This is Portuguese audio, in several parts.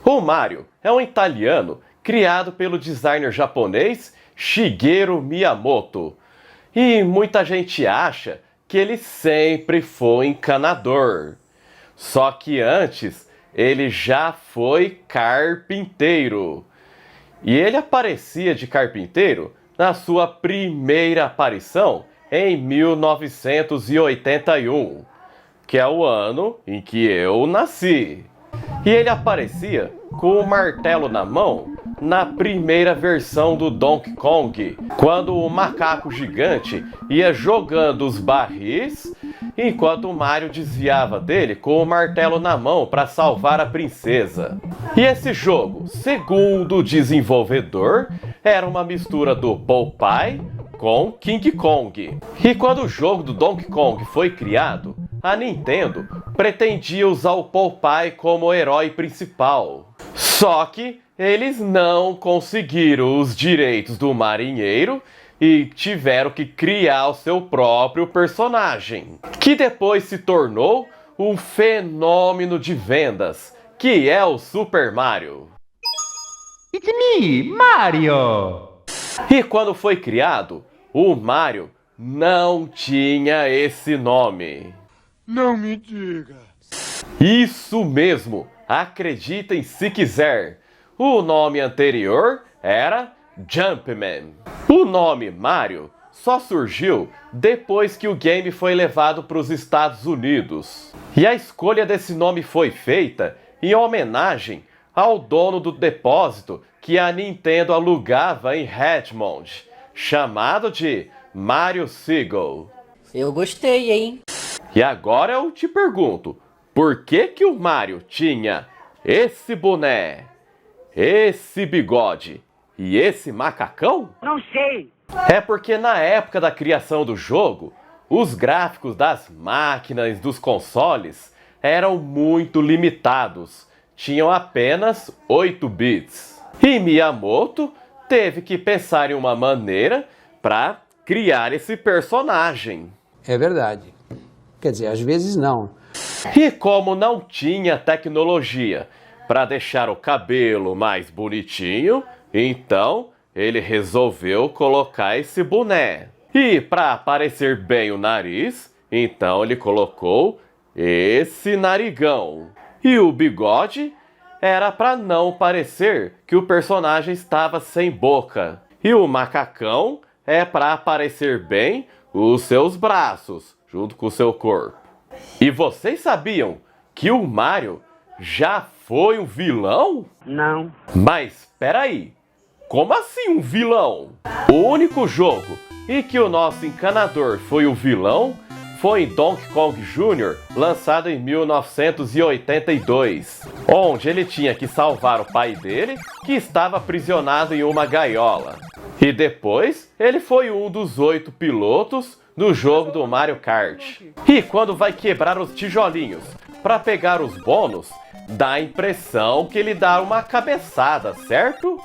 O Mario é um italiano criado pelo designer japonês Shigeru Miyamoto. E muita gente acha que ele sempre foi encanador. Só que antes ele já foi carpinteiro. E ele aparecia de carpinteiro na sua primeira aparição em 1981, que é o ano em que eu nasci. E ele aparecia com o martelo na mão na primeira versão do Donkey Kong, quando o macaco gigante ia jogando os barris, enquanto o Mario desviava dele com o martelo na mão para salvar a princesa. E esse jogo, segundo o desenvolvedor, era uma mistura do Popeye com King Kong. E quando o jogo do Donkey Kong foi criado, a Nintendo pretendia usar o Popeye como herói principal. Só que eles não conseguiram os direitos do marinheiro e tiveram que criar o seu próprio personagem, que depois se tornou um fenômeno de vendas, que é o Super Mario. It's me, Mario! E quando foi criado, o Mario não tinha esse nome. Não me diga. Isso mesmo, acreditem se quiser. O nome anterior era Jumpman. O nome Mario só surgiu depois que o game foi levado para os Estados Unidos. E a escolha desse nome foi feita em homenagem ao dono do depósito que a Nintendo alugava em Redmond, chamado de Mario Seagull. Eu gostei, hein? E agora eu te pergunto, por que que o Mario tinha esse boné, esse bigode e esse macacão? Não sei. É porque na época da criação do jogo, os gráficos das máquinas dos consoles eram muito limitados, tinham apenas 8 bits. E Miyamoto teve que pensar em uma maneira para criar esse personagem. É verdade. Quer dizer, às vezes não. E como não tinha tecnologia para deixar o cabelo mais bonitinho, então ele resolveu colocar esse boné. E para aparecer bem o nariz, então ele colocou esse narigão. E o bigode era para não parecer que o personagem estava sem boca. E o macacão é para aparecer bem os seus braços, junto com o seu corpo. E vocês sabiam que o Mario já foi um vilão? Não. Mas espera aí, como assim um vilão? O único jogo em que o nosso encanador foi o vilão foi em Donkey Kong Jr., lançado em 1982, onde ele tinha que salvar o pai dele, que estava aprisionado em uma gaiola. E depois, ele foi um dos 8 pilotos no jogo do Mario Kart. E quando vai quebrar os tijolinhos para pegar os bônus, dá a impressão que ele dá uma cabeçada, certo?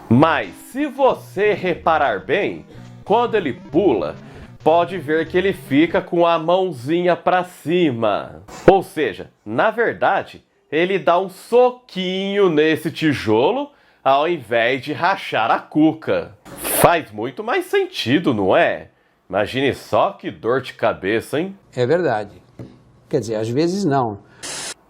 Mas se você reparar bem, quando ele pula, pode ver que ele fica com a mãozinha para cima. Ou seja, na verdade, ele dá um soquinho nesse tijolo ao invés de rachar a cuca. Faz muito mais sentido, não é? Imagine só que dor de cabeça, hein? É verdade. Quer dizer, às vezes não.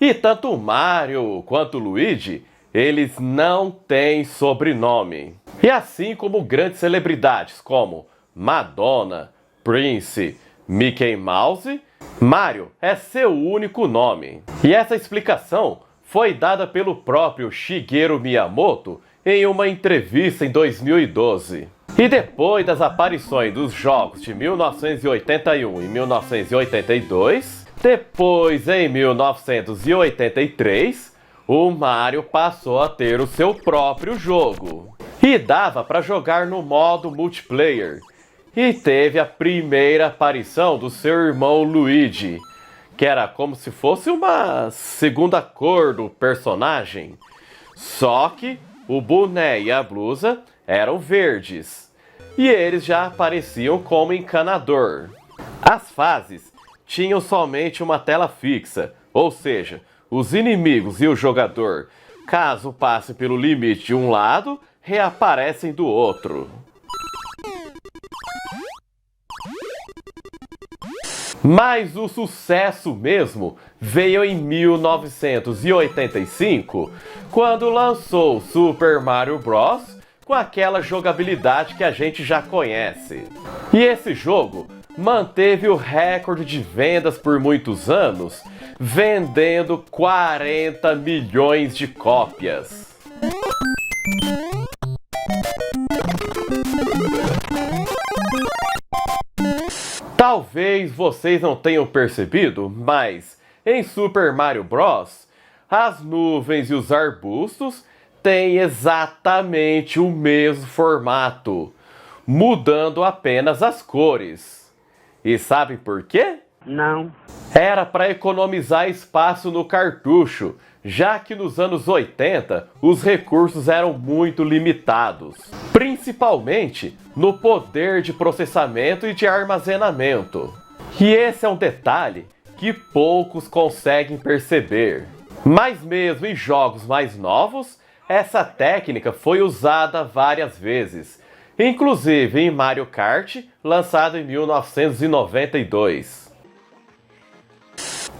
E tanto o Mario quanto o Luigi, eles não têm sobrenome. E assim como grandes celebridades como Madonna, Prince, Mickey Mouse, Mario é seu único nome. E essa explicação foi dada pelo próprio Shigeru Miyamoto em uma entrevista em 2012. E depois das aparições dos jogos de 1981 e 1982, depois em 1983, o Mario passou a ter o seu próprio jogo. E dava para jogar no modo multiplayer. E teve a primeira aparição do seu irmão Luigi, que era como se fosse uma segunda cor do personagem. Só que o boné e a blusa eram verdes. E eles já apareciam como encanador. As fases tinham somente uma tela fixa, ou seja, os inimigos e o jogador, caso passem pelo limite de um lado, reaparecem do outro. Mas o sucesso mesmo veio em 1985, quando lançou Super Mario Bros. Com aquela jogabilidade que a gente já conhece. E esse jogo manteve o recorde de vendas por muitos anos, vendendo 40 milhões de cópias. Talvez vocês não tenham percebido, mas em Super Mario Bros, as nuvens e os arbustos têm exatamente o mesmo formato, mudando apenas as cores. E sabem por quê? Não. Era para economizar espaço no cartucho, já que nos anos 80 os recursos eram muito limitados, principalmente no poder de processamento e de armazenamento. E esse é um detalhe que poucos conseguem perceber. Mas mesmo em jogos mais novos, essa técnica foi usada várias vezes, inclusive em Mario Kart, lançado em 1992.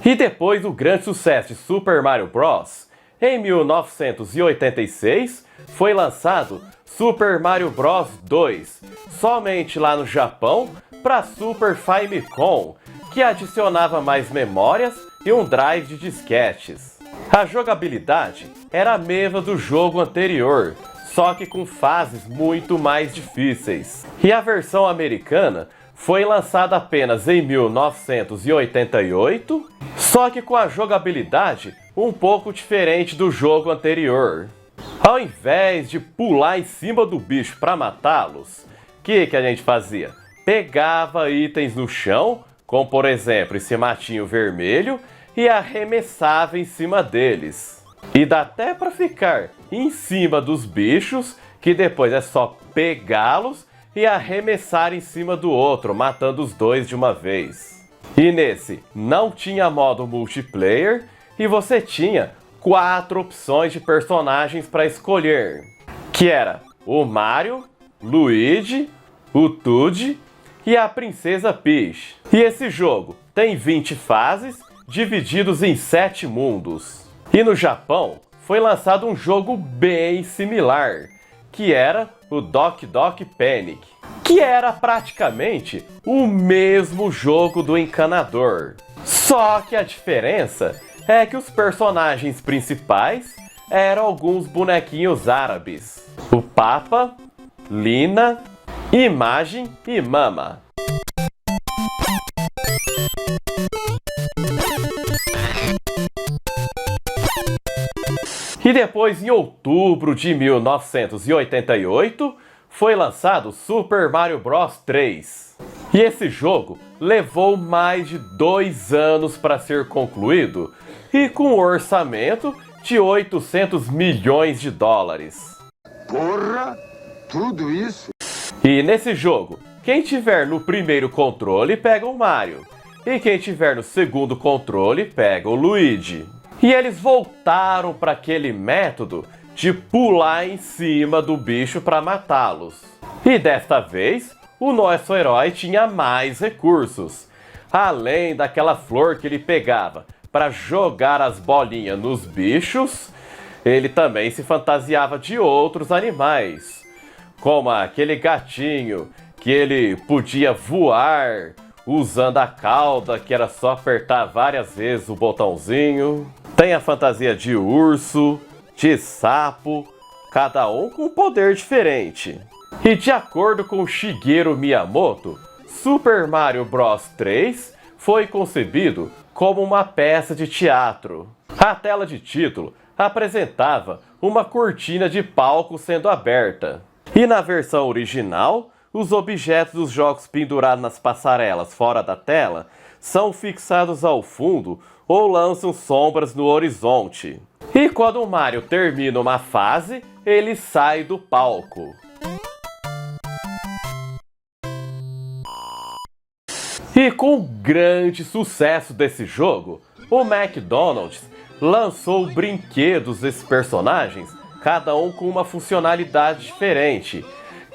E depois do grande sucesso de Super Mario Bros., em 1986 foi lançado Super Mario Bros. 2, somente lá no Japão, para Super Famicom, que adicionava mais memórias e um drive de disquetes. A jogabilidade era a mesma do jogo anterior, só que com fases muito mais difíceis. E a versão americana foi lançada apenas em 1988, só que com a jogabilidade um pouco diferente do jogo anterior. Ao invés de pular em cima do bicho para matá-los, o que a gente fazia? Pegava itens no chão, como por exemplo esse matinho vermelho, e arremessava em cima deles. E dá até para ficar em cima dos bichos, que depois é só pegá-los e arremessar em cima do outro, matando os dois de uma vez. E nesse não tinha modo multiplayer e você tinha 4 opções de personagens para escolher, que era o Mario, Luigi, o Toad e a Princesa Peach. E esse jogo tem 20 fases, divididos em 7 mundos. E no Japão foi lançado um jogo bem similar, que era o Doki Doki Panic, que era praticamente o mesmo jogo do encanador. Só que a diferença é que os personagens principais eram alguns bonequinhos árabes: o Papa, Lina, Imagem e Mama. E depois, em outubro de 1988, foi lançado Super Mario Bros. 3. E esse jogo levou mais de 2 anos para ser concluído e com um orçamento de 800 milhões de dólares. Porra! Tudo isso? E nesse jogo, quem tiver no primeiro controle pega o Mario, e quem tiver no segundo controle pega o Luigi. E eles voltaram para aquele método de pular em cima do bicho para matá-los. E desta vez, o nosso herói tinha mais recursos. Além daquela flor que ele pegava para jogar as bolinhas nos bichos, ele também se fantasiava de outros animais, como aquele gatinho que ele podia voar usando a cauda, que era só apertar várias vezes o botãozinho. Tem a fantasia de urso, de sapo, cada um com um poder diferente. E de acordo com Shigeru Miyamoto, Super Mario Bros. 3 foi concebido como uma peça de teatro. A tela de título apresentava uma cortina de palco sendo aberta. E na versão original, os objetos dos jogos pendurados nas passarelas fora da tela são fixados ao fundo ou lançam sombras no horizonte. E quando o Mario termina uma fase, ele sai do palco. E com o grande sucesso desse jogo, o McDonald's lançou brinquedos desses personagens, cada um com uma funcionalidade diferente,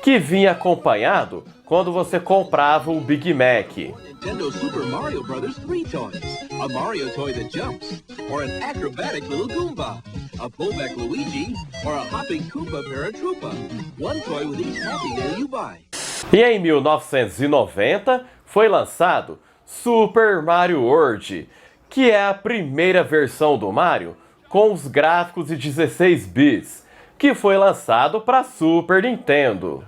que vinha acompanhado quando você comprava o Big Mac. Nintendo Super Mario Bros. 3 toys. A Mario toy that jumps, or an acrobatic little Goomba. A pullback Luigi, or a hopping Koopa Paratroopa. One toy with each Happy Meal you buy. E em 1990 foi lançado Super Mario World, que é a primeira versão do Mario com os gráficos de 16 bits, que foi lançado para Super Nintendo.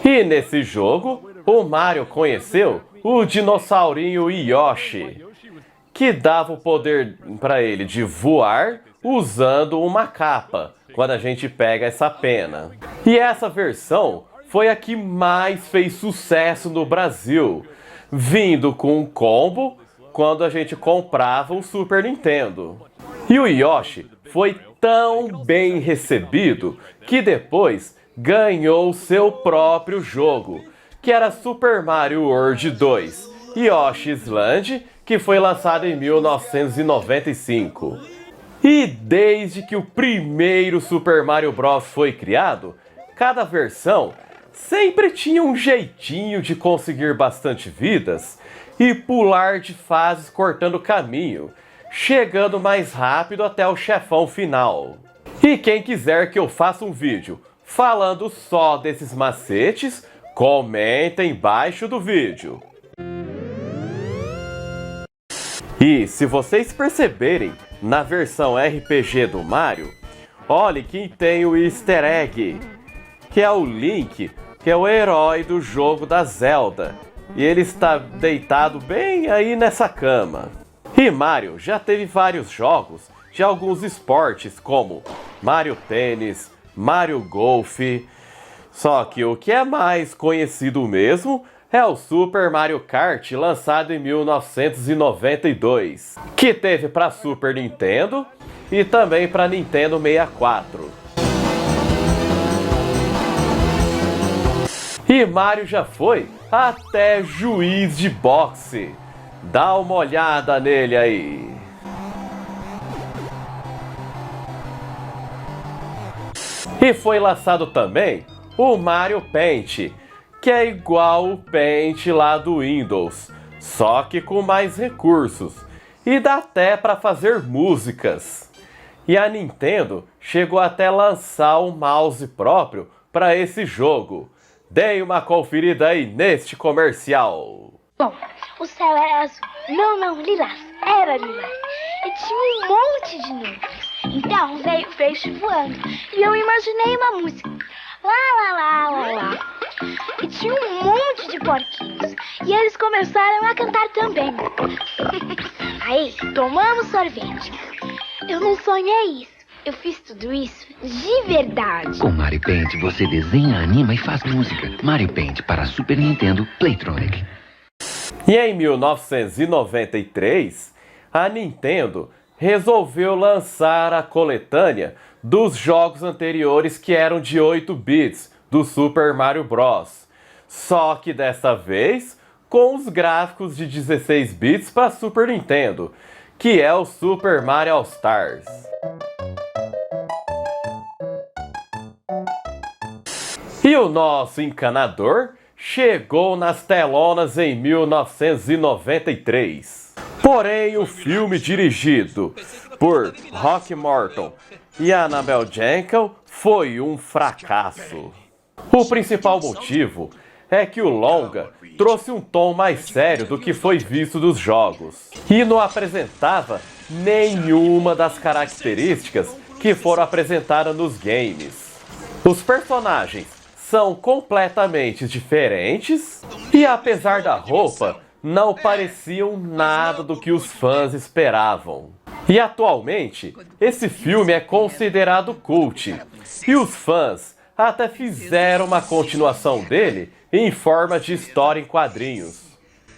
E nesse jogo, o Mario conheceu o dinossaurinho Yoshi, que dava o poder para ele de voar usando uma capa, quando a gente pega essa pena. E essa versão foi a que mais fez sucesso no Brasil, vindo com um combo quando a gente comprava o Super Nintendo. E o Yoshi foi tão bem recebido que depois ganhou seu próprio jogo, que era Super Mario World 2 Yoshi's Land, que foi lançado em 1995. E desde que o primeiro Super Mario Bros. Foi criado, cada versão sempre tinha um jeitinho de conseguir bastante vidas e pular de fases cortando caminho, chegando mais rápido até o chefão final. E quem quiser que eu faça um vídeo falando só desses macetes, comenta embaixo do vídeo. E se vocês perceberem, na versão RPG do Mario, olhe quem tem o easter egg, que é o Link, que é o herói do jogo da Zelda. E ele está deitado bem aí nessa cama. E Mario já teve vários jogos de alguns esportes, como Mario Tênis, Mario Golf. Só que o que é mais conhecido mesmo é o Super Mario Kart, lançado em 1992, que teve para Super Nintendo e também para Nintendo 64. E Mario já foi até juiz de boxe. Dá uma olhada nele aí. E foi lançado também o Mario Paint, que é igual o Paint lá do Windows, só que com mais recursos. E dá até para fazer músicas. E a Nintendo chegou até lançar um mouse próprio para esse jogo. Dê uma conferida aí neste comercial. Bom, o céu era azul. Não, lilás. Era lilás. E tinha um monte de nuvens. Então veio o peixe voando. E eu imaginei uma música. Lá. E tinha um monte de porquinhos. E eles começaram a cantar também. Aí, tomamos sorvete. Eu não sonhei isso. Eu fiz tudo isso de verdade. Com Mario Paint você desenha, anima e faz música. Mario Paint para Super Nintendo Playtronic. E em 1993, a Nintendo resolveu lançar a coletânea dos jogos anteriores que eram de 8 bits do Super Mario Bros. Só que dessa vez com os gráficos de 16 bits para Super Nintendo, que é o Super Mario All Stars. E o nosso encanador chegou nas telonas em 1993. Porém, o filme dirigido por Rock Morton e Annabelle Jankel foi um fracasso. O principal motivo é que o longa trouxe um tom mais sério do que foi visto dos jogos e não apresentava nenhuma das características que foram apresentadas nos games. Os personagens são completamente diferentes e, apesar da roupa, não pareciam nada do que os fãs esperavam. E atualmente, esse filme é considerado cult, e os fãs até fizeram uma continuação dele em forma de história em quadrinhos.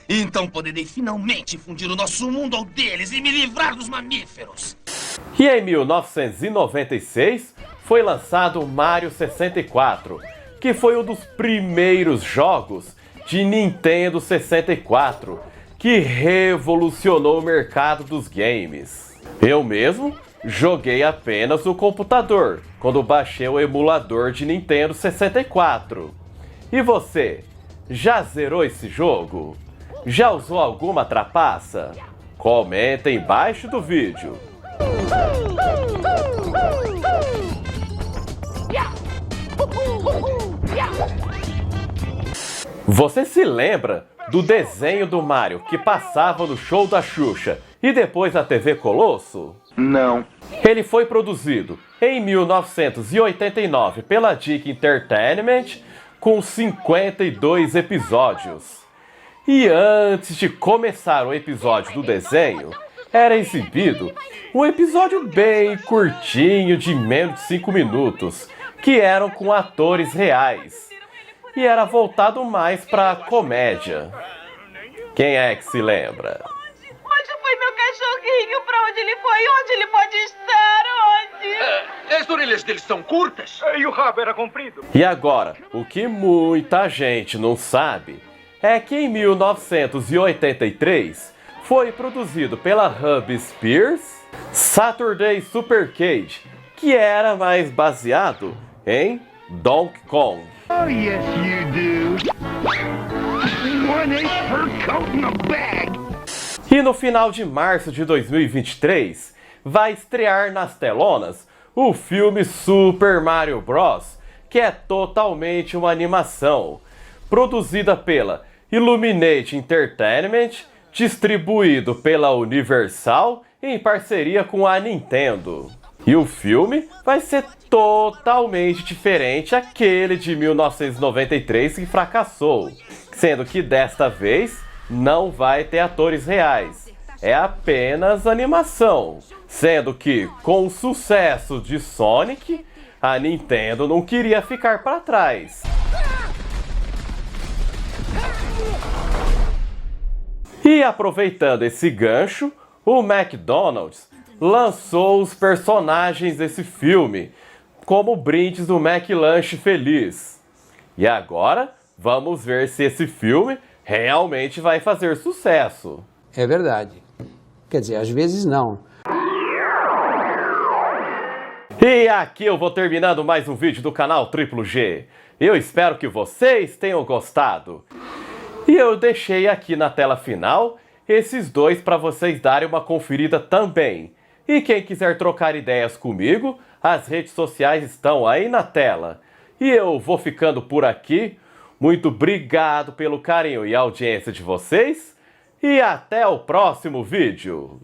Então poderei finalmente fundir o nosso mundo ao deles e me livrar dos mamíferos. E em 1996 foi lançado o Mario 64, que foi um dos primeiros jogos de Nintendo 64, que revolucionou o mercado dos games. Eu mesmo joguei apenas no computador, quando baixei o emulador de Nintendo 64. E você, já zerou esse jogo? Já usou alguma trapaça? Comenta embaixo do vídeo. Você se lembra do desenho do Mario que passava no show da Xuxa e depois na TV Colosso? Não. Ele foi produzido em 1989 pela Dick Entertainment com 52 episódios. E antes de começar o episódio do desenho, era exibido um episódio bem curtinho de menos de 5 minutos, que eram com atores reais. E era voltado mais para comédia. Quem é que se lembra? Onde foi meu cachorrinho? Pra onde ele foi? Onde ele pode estar? Onde? As orelhas dele são curtas. E o rabo era comprido. E agora, o que muita gente não sabe é que em 1983 foi produzido pela Hub Spears Saturday Supercade, que era mais baseado em Donkey Kong. Oh, yes you do. 1/8 fur coat in a bag. E no final de março de 2023, vai estrear nas telonas o filme Super Mario Bros., que é totalmente uma animação, produzida pela Illuminate Entertainment, distribuído pela Universal em parceria com a Nintendo. E o filme vai ser totalmente diferente àquele de 1993 que fracassou, sendo que desta vez não vai ter atores reais, é apenas animação, sendo que com o sucesso de Sonic, a Nintendo não queria ficar para trás. E aproveitando esse gancho, o McDonald's lançou os personagens desse filme como brindes do McLanche Feliz. E agora, vamos ver se esse filme realmente vai fazer sucesso. É verdade. Quer dizer, às vezes não. E aqui eu vou terminando mais um vídeo do canal Triplo G. Eu espero que vocês tenham gostado. E eu deixei aqui na tela final esses dois para vocês darem uma conferida também. E quem quiser trocar ideias comigo, as redes sociais estão aí na tela. E eu vou ficando por aqui. Muito obrigado pelo carinho e audiência de vocês. E até o próximo vídeo.